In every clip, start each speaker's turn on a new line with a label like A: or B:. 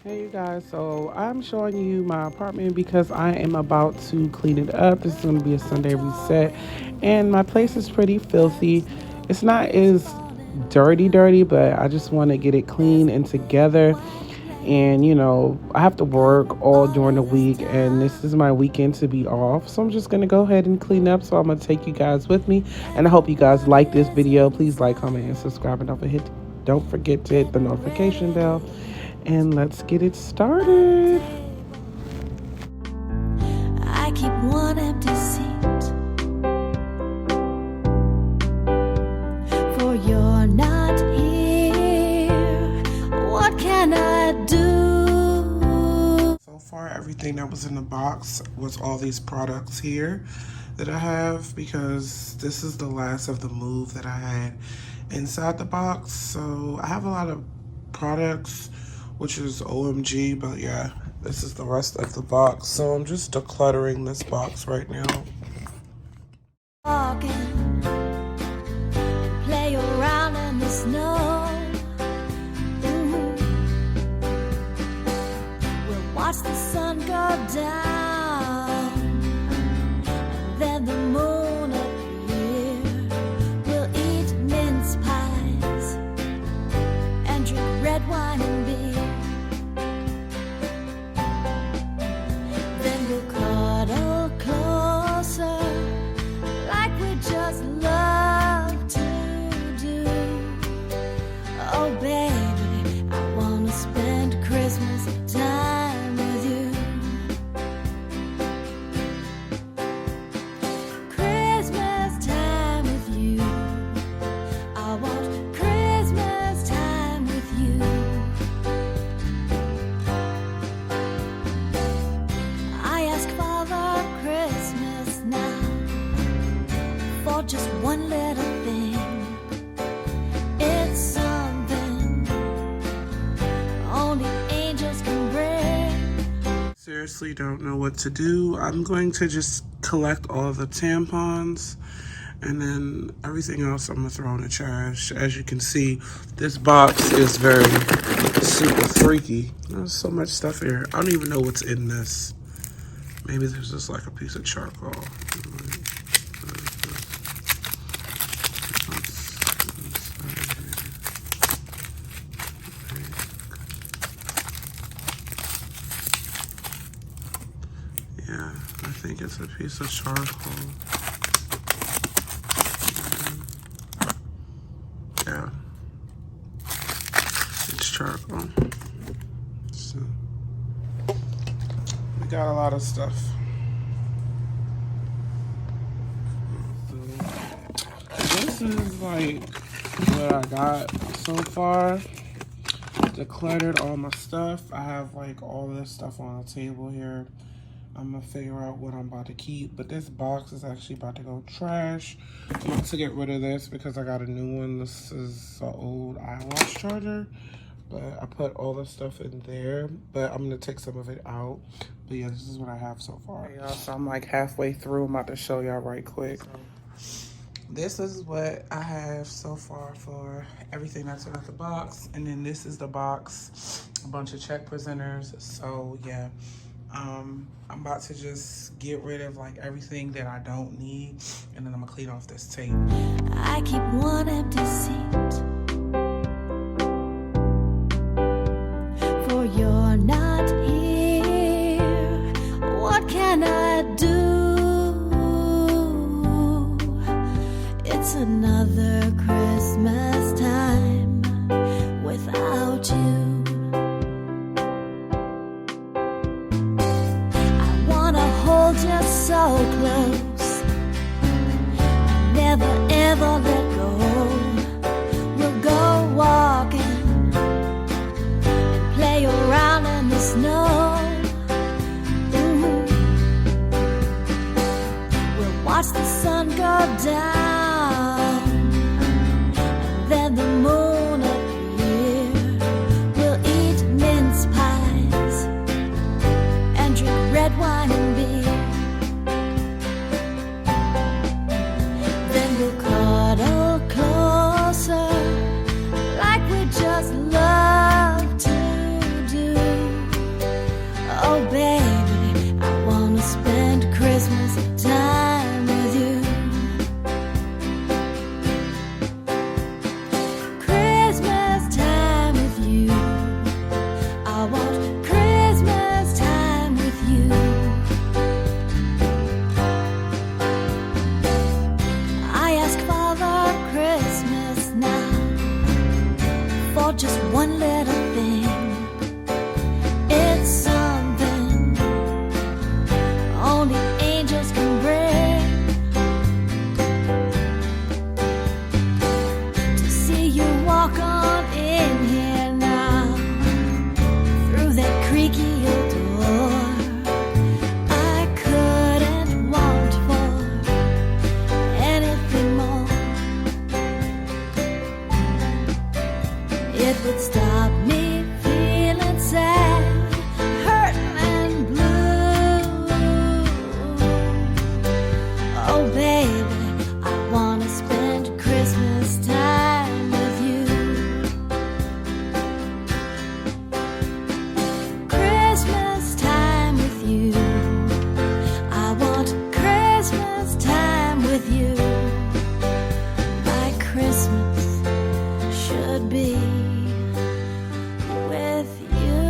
A: Hey you guys, so I'm showing you my apartment because I am about to clean it up. This is going to be a Sunday reset, and my place is pretty filthy. It's not as dirty, but I just want to get it clean and together. And I have to work all during the week, and this is my weekend to be off. So I'm just going to go ahead and clean up. So I'm going to take you guys with me, and I hope you guys like this video. Please like, comment, and subscribe, and don't forget to hit the notification bell, and let's get it started.
B: I keep one empty seat, for you're not here. What can I do?
A: So far, everything that was in the box was all these products here that I have, because this is the last of the move that I had inside the box. So I have a lot of products, which is OMG, but yeah, this is the rest of the box. So I'm just decluttering this box right now.
B: Walking, play around in the snow. We'll watch the sun go down, then the moon appear. We'll eat mince pies and drink red wine and beer. Then we'll cuddle closer, like we just love to do. Oh baby, I wanna spend Christmas time with you. Christmas time with you. I want Christmas time with you. I ask Father Christmas now for just one little thing. It's something only angels can bring.
A: Seriously don't know what to do. I'm going to just collect all the tampons, and then everything else I'm gonna throw in the trash. As you can see, this box is very super freaky. There's so much stuff here. I don't even know what's in this. Maybe there's just like a piece of charcoal. Yeah, I think it's a piece of charcoal. Yeah, it's charcoal. So we got a lot of stuff. So this is like what I got so far. Decluttered all my stuff. I have like all this stuff on the table here. I'm gonna figure out what I'm about to keep, but this box is actually about to go trash. I'm about to get rid of this because I got a new one. This is an old iWatch charger, but I put all the stuff in there, but I'm gonna take some of it out. But yeah, this is what I have so far. Hey, y'all, so I'm like halfway through. I'm about to show y'all right quick. This is what I have so far for everything that's in the box. And then this is the box, a bunch of check presenters. So yeah, I'm about to just get rid of like everything that I don't need. And then I'm gonna clean off this tape.
B: I keep one empty seat, for you're not here. What can I do? It's another Christmas time without you. I wanna hold you so close, never ever let go. We'll go walking and play around in the snow. We'll watch the sun go down, then the moon appear. We'll eat mince pies and drink red wine and beer. Then we'll cuddle Oh baby, I wanna spend Christmas time with you. Christmas time with you. I want Christmas time with you. I ask Father Christmas now for just one little thing. It's something only angels can bring. To see you walk on in here now through that creaky old door, I couldn't want for anything more. It would stop me feeling sad, hurting and blue. Oh baby, I wanna spend Christmas time with you. Christmas time with you. I want Christmas time with you. My Christmas should be with you.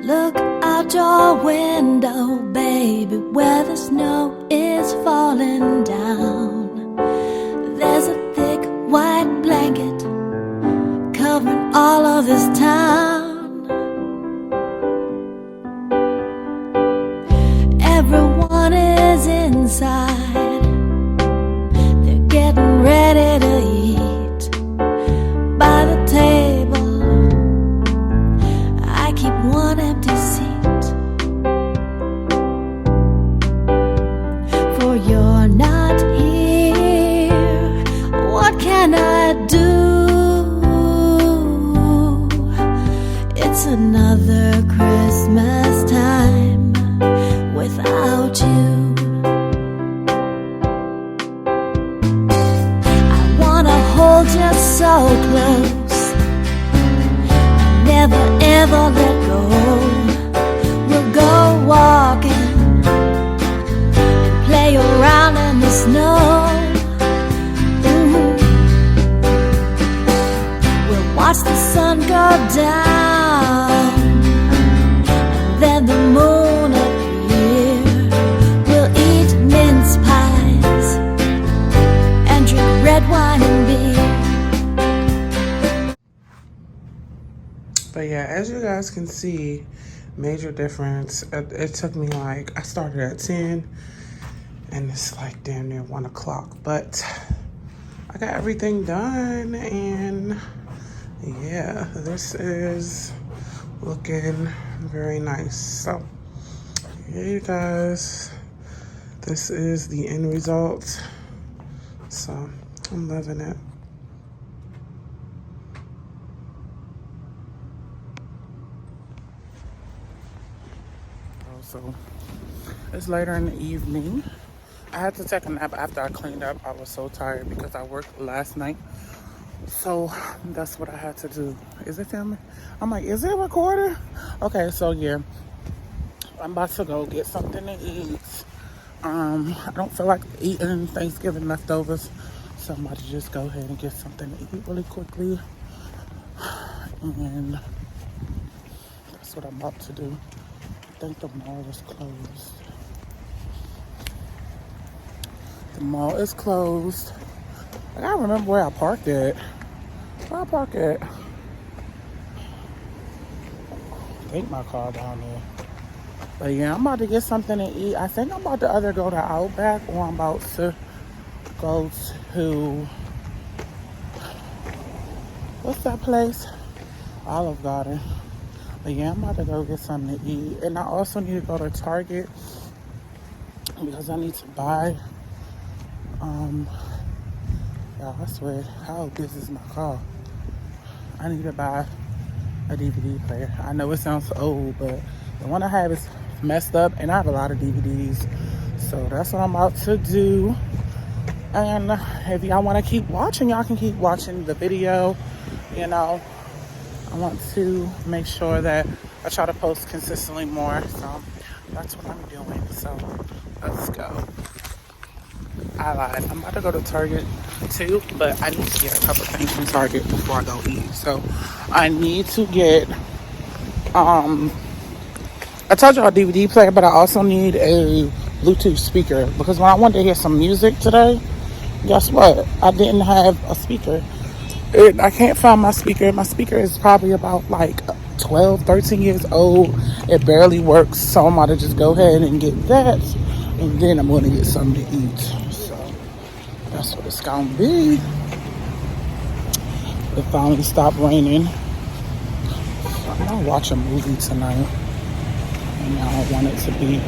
B: Look out your window, baby, where the snow is falling down. There's a thick white blanket covering all of this town. Everyone is inside. They're getting ready to eat. By the table, I keep one empty seat. For you're not here. What can I do? It's another Christmas time without you. I wanna hold you so close, never ever let go. We'll go walking and play around in the snow. We'll watch the sun go down, and then the moon appear. We'll eat mince pies and drink red wine and beer.
A: But yeah, as you guys can see, major difference. It took me like, I started at 10 and it's like damn near 1 o'clock, but I got everything done, and yeah, this is looking very nice. So yeah, you guys, this is the end result. So I'm loving it. So it's later in the evening. I had to take a nap after I cleaned up. I was so tired because I worked last night. So that's what I had to do. Is it filming? I'm like, is it recording? Okay, so yeah. I'm about to go get something to eat. I don't feel like eating Thanksgiving leftovers. So I'm about to just go ahead and get something to eat really quickly. And that's what I'm about to do. I think the mall is closed. The mall is closed. I gotta remember where I parked at. Where I park at? I think my car down there. But yeah, I'm about to get something to eat. I think I'm about to either go to Outback or I'm about to go to, what's that place? Olive Garden. But yeah, I'm about to go get something to eat. And I also need to go to Target because I need to buy, y'all, I swear, how this is my car. I need to buy a DVD player. I know it sounds old, but the one I have is messed up, and I have a lot of DVDs. So that's what I'm about to do. And if y'all want to keep watching, y'all can keep watching the video. You know, I want to make sure that I try to post consistently more. So that's what I'm doing. So let's go. I lied. I'm about to go to Target too, but I need to get a couple things from Target before I go eat. So I need to get, I told y'all a DVD player, but I also need a Bluetooth speaker because when I wanted to hear some music today, guess what? I didn't have a speaker. I can't find my speaker. My speaker is probably about like 12, 13 years old. It barely works, so I'm about to just go ahead and get that, and then I'm going to get something to eat. So that's what it's going to be. It finally stopped raining. So I'm going to watch a movie tonight, and I don't want it to be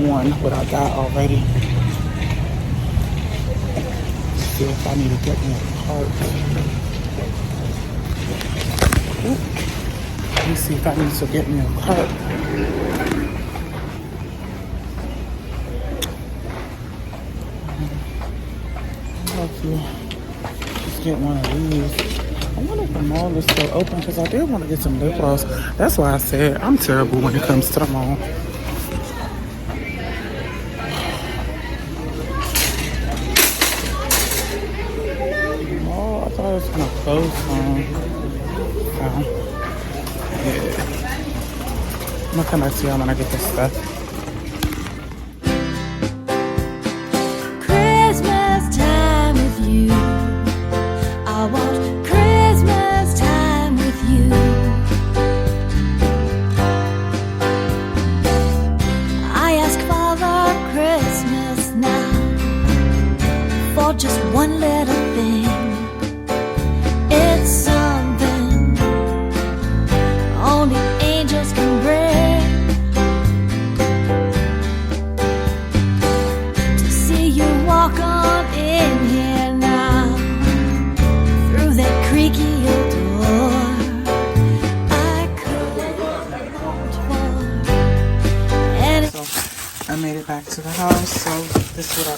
A: one what I got already. See if I need to get me a cart. Let me see if I need to get me a cart. Just get one of these. I wonder if the mall is still open because I did want to get some lip gloss. That's why I said I'm terrible when it comes to the mall. I thought it was gonna close soon. Yeah. I'm gonna come back to y'all when I get this stuff.
B: Christmas time with you. I want Christmas time with you. I ask Father Christmas now for just one little thing. It's something only angels can bring. To see you walk on in here now, through that creaky old door, I couldn't want for. And
A: So I made it back to the house. So this is what I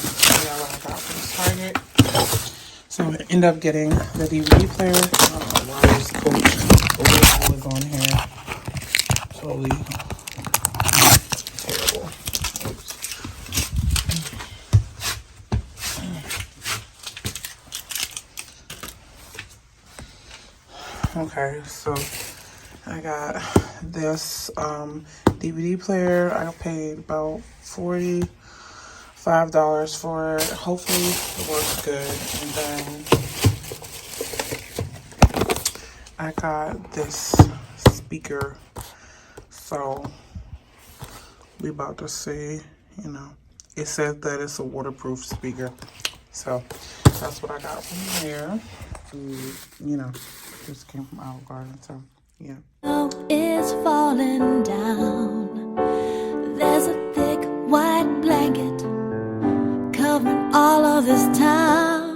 A: got from Target. So I ended up getting the DVD player. I don't know why this Coach was on here. Totally terrible. Oops. Okay, so I got this DVD player. I paid about $45 for it. Hopefully it works good. And then I got this speaker. So we about to see, you know, it says that it's a waterproof speaker. So that's what I got from here. You know, this came from Olive Garden. So yeah.
B: snow is falling down. There's a thick white blanket covering all of this town.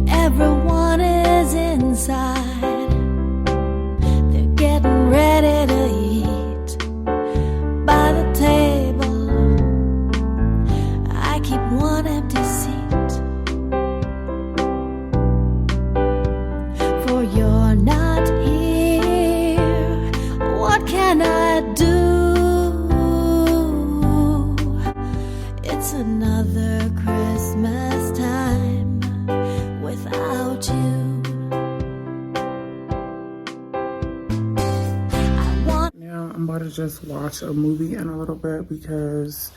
B: Everyone is inside. They're getting ready to eat. By the table, I keep one empty seat. For you're not here. What can I do? It's another Christmas time without you.
A: Now I'm about to just watch a movie in a little bit because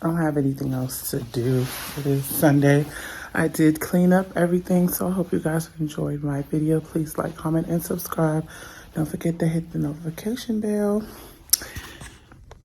A: I don't have anything else to do. It is Sunday. I did clean up everything, so I hope you guys enjoyed my video. Please like, comment, and subscribe. Don't forget to hit the notification bell.